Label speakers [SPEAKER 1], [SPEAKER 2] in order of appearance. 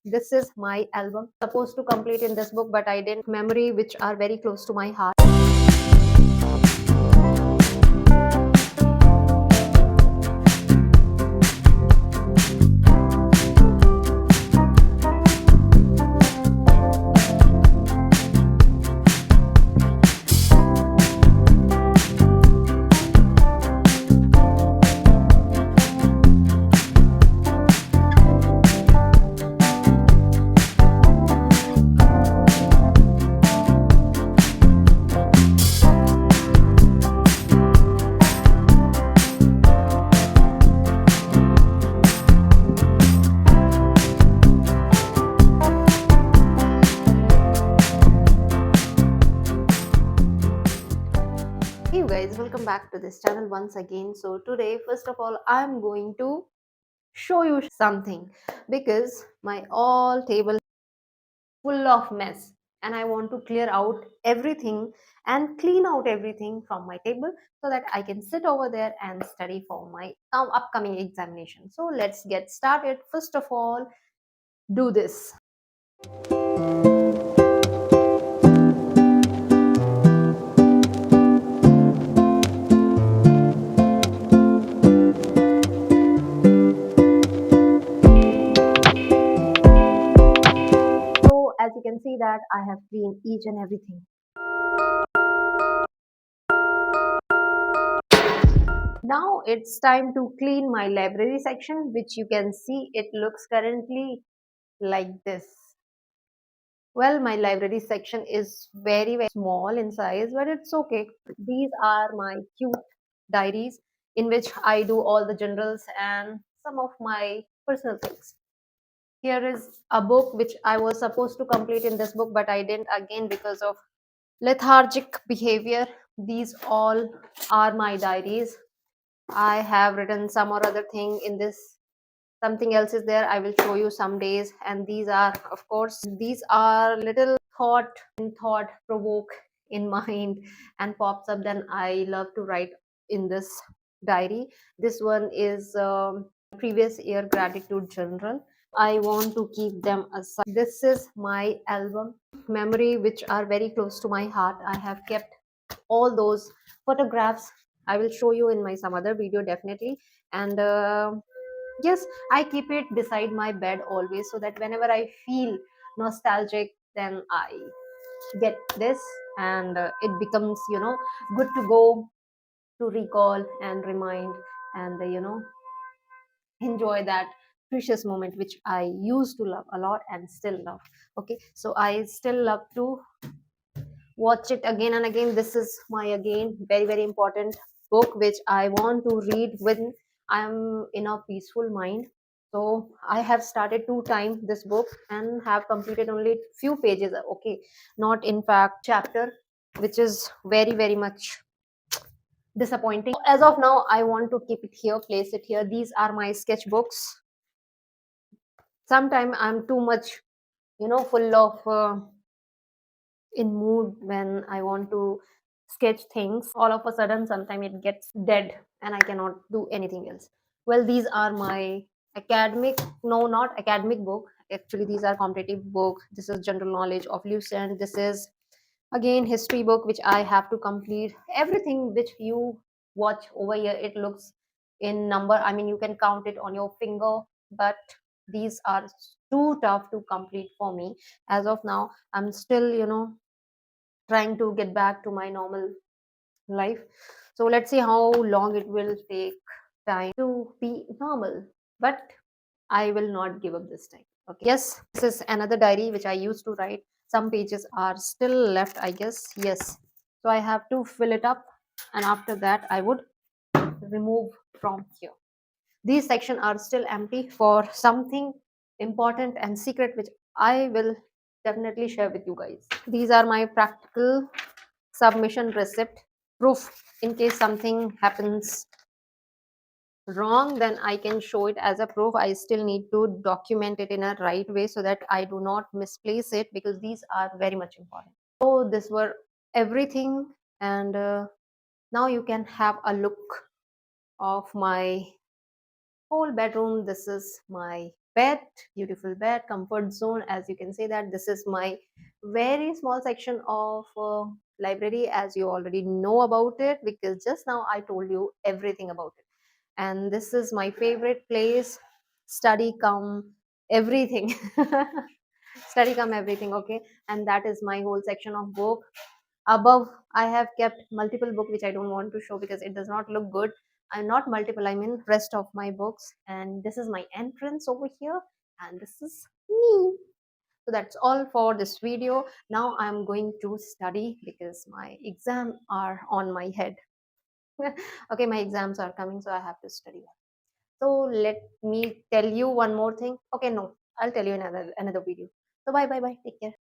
[SPEAKER 1] This is my album. Supposed to complete in this book, but I didn't. Memory which are very close to my heart. Hey you guys, welcome back to this channel once again. So today, first of all, I'm going to show you something because my all table full of mess and I want to clear out everything and clean out everything from my table so that I can sit over there and study for my upcoming examination. So let's get started. First of all, do this. So as you can see that I have cleaned each and everything. Now it's time to clean my library section, which you can see it looks currently like this. Well, my library section is very, very small in size, but it's okay. These are my cute diaries in which I do all the generals and some of my personal things. Here is a book which I was supposed to complete in this book, but I didn't again because of lethargic behavior. These all are my diaries. I have written some or other thing in this. Something else is there. I will show you some days. And these are, of course, these are little thought provoke in mind and pops up. Then I love to write in this diary. This one is previous year gratitude journal. I want to keep them aside. This is my album memory, which are very close to my heart. I have kept all those photographs. I will show you in my some other video definitely. And yes, I keep it beside my bed always so that whenever I feel nostalgic, then I get this and it becomes, good to go to recall and remind and, enjoy that precious moment which I used to love a lot and still love. Okay, so I still love to watch it again and again. This is my again very, very important book which I want to read when I'm in a peaceful mind. So I have started 2 times this book and have completed only few pages. Okay, not in fact chapter, which is very, very much disappointing. As of now, I want to keep it here, place it here. These are my sketchbooks. Sometimes I'm too much, full of in mood when I want to sketch things. All of a sudden, sometimes it gets dead and I cannot do anything else. Well, these are my academic, no, not academic book. Actually, these are competitive book. This is general knowledge of Lucent. This is again history book which I have to complete. Everything which you watch over here, it looks in number. I mean, you can count it on your finger, but these are too tough to complete for me. As of now, I'm still, trying to get back to my normal life. So let's see how long it will take time to be normal. But I will not give up this time. Okay. Yes, this is another diary which I used to write. Some pages are still left, I guess. Yes. So I have to fill it up. And after that, I would remove from here. These sections are still empty for something important and secret, which I will definitely share with you guys. These are my practical submission receipt proof in case something happens wrong, then I can show it as a proof. I still need to document it in a right way so that I do not misplace it because these are very much important. So this were everything, and now you can have a look of my whole bedroom. This is my bed, beautiful bed, comfort zone. As you can say that this is my very small section of library, as you already know about it, because just now I told you everything about it. And this is my favorite place, study come everything. Study come everything, okay. And that is my whole section of book. Above I have kept multiple book which I don't want to show because it does not look good. I'm not multiple, I mean rest of my books. And this is my entrance over here, and this is me. So that's all for this video. Now I'm going to study because my exam are on my head. Okay, my exams are coming, so I have to study. So let me tell you one more thing. Okay, no, I'll tell you in another video. So bye bye bye, take care.